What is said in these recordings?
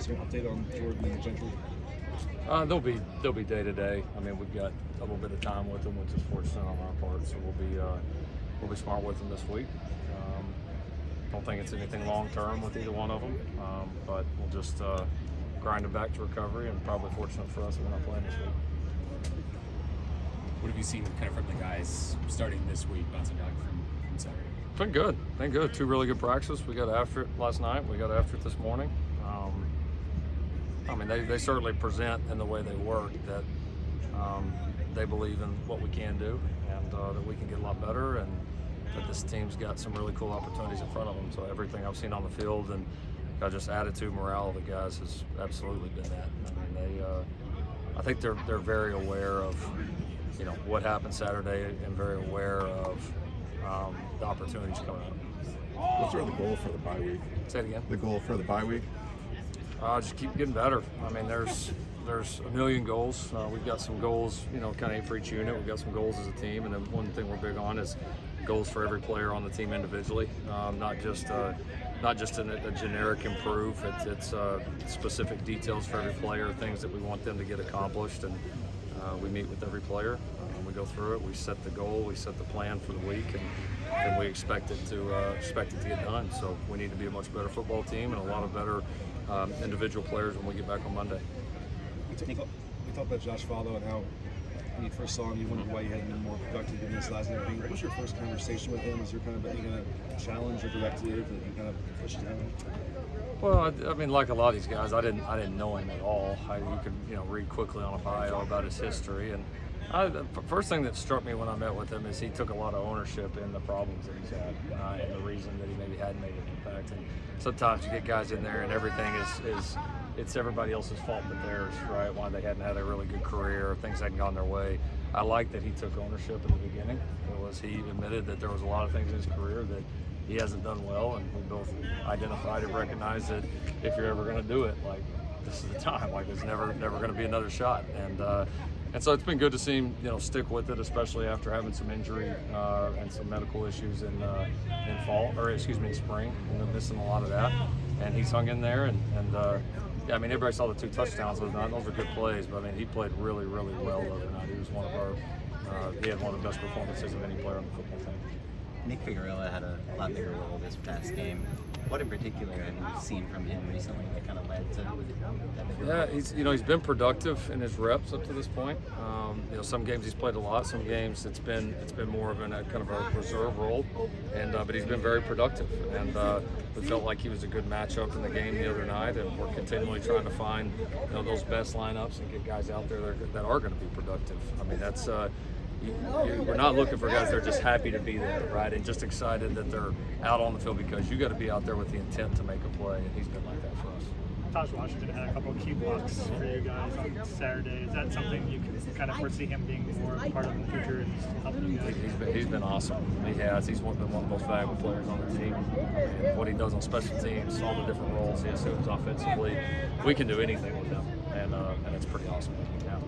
Is there an update on Jordan and Gentry? They'll be day to day. I mean, we've got a little bit of time with them, which is fortunate on our part. So we'll be smart with them this week. Don't think it's anything long term with either one of them, but we'll just grind them back to recovery. And probably fortunate for us, we're not playing this week. What have you seen kind of from the guys starting this week, bouncing back from Saturday? Been good. 2 really good practices. We got after it last night. We got after it this morning. I mean, they certainly present in the way they work that they believe in what we can do and that we can get a lot better, and that this team's got some really cool opportunities in front of them. So everything I've seen on the field and just attitude, morale of the guys has absolutely been that. I mean, I think they're very aware of what happened Saturday and very aware of the opportunities coming up. What's sort of the goal for the bye week? Say it again. The goal for the bye week? Just keep getting better. I mean, there's a million goals. We've got some goals, kind of for each unit. We've got some goals as a team, and then one thing we're big on is goals for every player on the team individually, not just in a generic improve. It's specific details for every player, things that we want them to get accomplished, and we meet with every player. We go through it. We set the goal. We set the plan for the week, and we expect it to get done. So we need to be a much better football team and a lot of better individual players when we get back on Monday. We talked about Josh Faldo and how when you first saw him, you wondered why you hadn't been more productive in this last game. What was your first conversation with him? Was there kind of a challenge or directive that you kind of pushed down? Well, I mean, like a lot of these guys, I didn't know him at all. You could read quickly on a bio about his history, and the first thing that struck me when I met with him is he took a lot of ownership in the problems that he's had and the reason that he maybe hadn't made an impact. And sometimes you get guys in there and everything is it's everybody else's fault but theirs, right? Why they hadn't had a really good career, things hadn't gone their way. I like that he took ownership in the beginning. He admitted that there was a lot of things in his career that he hasn't done well, and we both identified and recognized that if you're ever going to do it, like, this is the time. Like, there's never going to be another shot. And so it's been good to see him, stick with it, especially after having some injury and some medical issues in spring, missing a lot of that. And he's hung in there, and yeah, I mean, everybody saw the 2 touchdowns. Those are good plays, but I mean, he played really, really well the other night. He was he had one of the best performances of any player on the football team. Nick Figueroa had a lot bigger role this past game. What in particular have you seen from him recently that kind of led to that bigger role? He's been productive in his reps up to this point. Some games he's played a lot. Some games it's been more of a kind of a reserve role, but he's been very productive. And we felt like he was a good matchup in the game the other night. And we're continually trying to find those best lineups and get guys out there that are going to be productive. I mean, that's. We're not looking for guys that are just happy to be there, right, and just excited that they're out on the field, because you got to be out there with the intent to make a play, and he's been like that for us. Taj Washington had a couple of key blocks for you guys on Saturday. Is that something you can kind of foresee him being more part of the future and just helping you guys? He's been awesome. He has. He's been one of the most valuable players on the team. And what he does on special teams, all the different roles he assumes offensively, we can do anything with him, and it's pretty awesome. Yeah.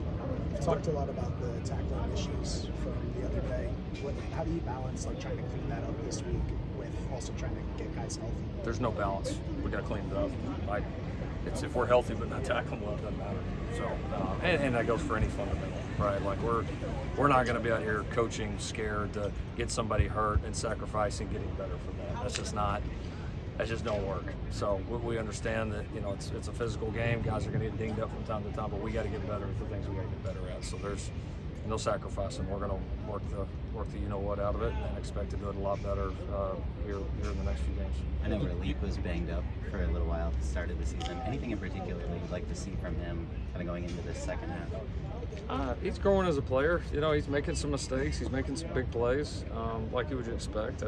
We've talked a lot about the tackling issues from the other day. How do you balance trying to clean that up this week with also trying to get guys healthy? There's no balance. We got to clean it up. It's if we're healthy but not tackling well, it doesn't matter. So and that goes for any fundamental, right? Like we're not going to be out here coaching scared to get somebody hurt and sacrificing getting better for that. That's just don't work. So we understand that it's a physical game. Guys are going to get dinged up from time to time, but we got to get better at the things we got to get better at. So there's no sacrificing. We're going to work the what out of it, and expect to do it a lot better here in the next few games. I know Relief was banged up for a little while at the start of the season. Anything in particular that you'd like to see from him kind of going into this second half? He's growing as a player. He's making some mistakes. He's making some big plays, like you would expect.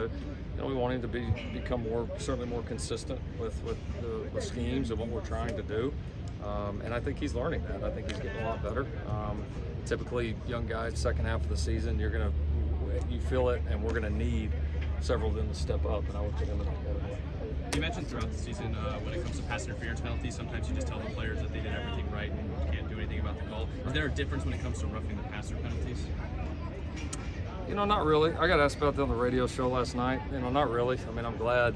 We want him to become certainly more consistent with the schemes and what we're trying to do. And I think he's learning that. I think he's getting a lot better. Typically, young guys, second half of the season, you feel it, and we're gonna need several of them to step up. And I would put him in that category. You mentioned throughout the season when it comes to pass interference penalties, sometimes you just tell the players that they did everything right and you can't do anything about the call. Is there a difference when it comes to roughing the passer penalties? Not really. I got asked about that on the radio show last night. Not really. I mean, I'm glad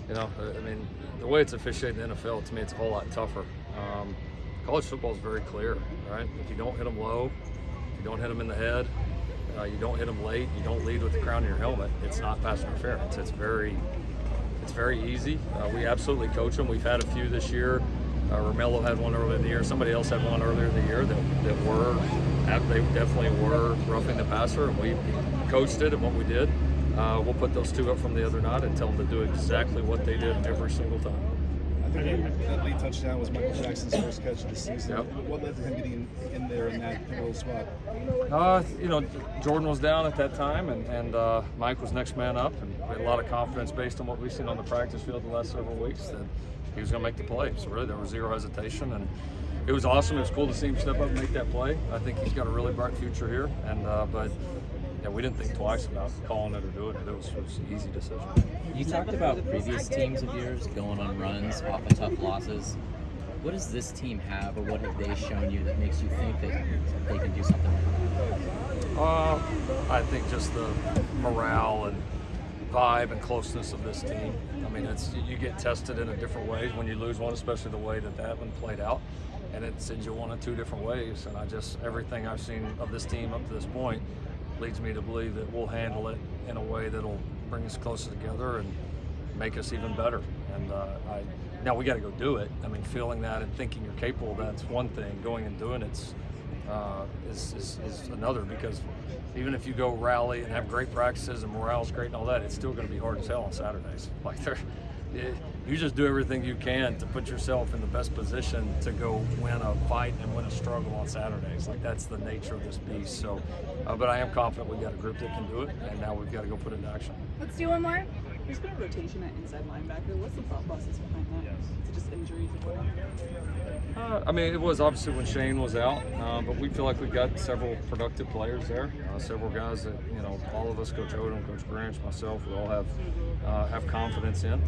You know, I mean, the way it's officiated in the NFL, to me, it's a whole lot tougher. College football is very clear, right? If you don't hit them low, if you don't hit them in the head, you don't hit them late, you don't lead with the crown of your helmet, it's not pass interference. It's very easy. We absolutely coach them. We've had a few this year. Romello had one earlier in the year. Somebody else had one earlier in the year they definitely were roughing the passer, and we coached it and what we did. We'll put those two up from the other night and tell them to do exactly what they did every single time. I think that lead touchdown was Michael Jackson's first catch of the season. Yep. What led to him getting in there in that pivotal spot? You know, Jordan was down at that time, and Mike was next man up, and we had a lot of confidence based on what we've seen on the practice field the last several weeks that he was going to make the play. So really, there was zero hesitation, and it was awesome. It was cool to see him step up and make that play. I think he's got a really bright future here, and but yeah, we didn't think twice about calling it or doing it. It was an easy decision. You talked about previous teams of yours going on runs off of tough losses. What does this team have, or what have they shown you that makes you think that they can do something like that? I think just the morale and vibe and closeness of this team. I mean, you get tested in a different way when you lose one, especially the way that one played out. And it sends you one of two different ways. And everything I've seen of this team up to this point leads me to believe that we'll handle it in a way that'll bring us closer together and make us even better. And now we got to go do it. I mean, feeling that and thinking you're capable, that's one thing. Going and doing it's is another, because even if you go rally and have great practices and morale's great and all that, it's still going to be hard as hell on Saturdays. Like you just do everything you can to put yourself in the best position to go win a fight and win a struggle on Saturdays. Like, that's the nature of this beast. So, but I am confident we've got a group that can do it, and now we've got to go put it into action. Let's do one more. There's been a rotation at inside linebacker. What's the thought process behind that? Is it just injuries or whatever? I mean, it was obviously when Shane was out, but we feel like we've got several productive players there. Several guys that, you know, all of us, Coach Odom, Coach Branch, myself, we all have confidence in,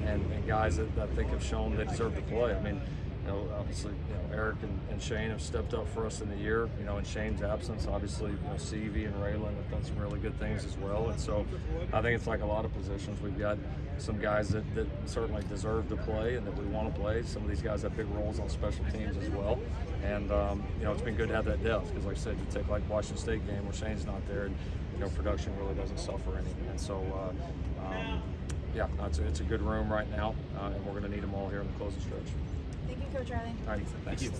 and guys that I think have shown they deserve to play. I mean, you know, obviously, you know, Eric and Shane have stepped up for us in the year. You know, in Shane's absence, obviously, you know, CV and Raylan have done some really good things as well. And so, I think it's like a lot of positions. We've got some guys that certainly deserve to play and that we want to play. Some of these guys have big roles on special teams as well. And you know, it's been good to have that depth, because, like I said, you take like Washington State game where Shane's not there, and you know, production really doesn't suffer any. And so, yeah, it's a good room right now, and we're going to need them all here in the closing stretch. Thank you, Coach Riley. All right, thank you.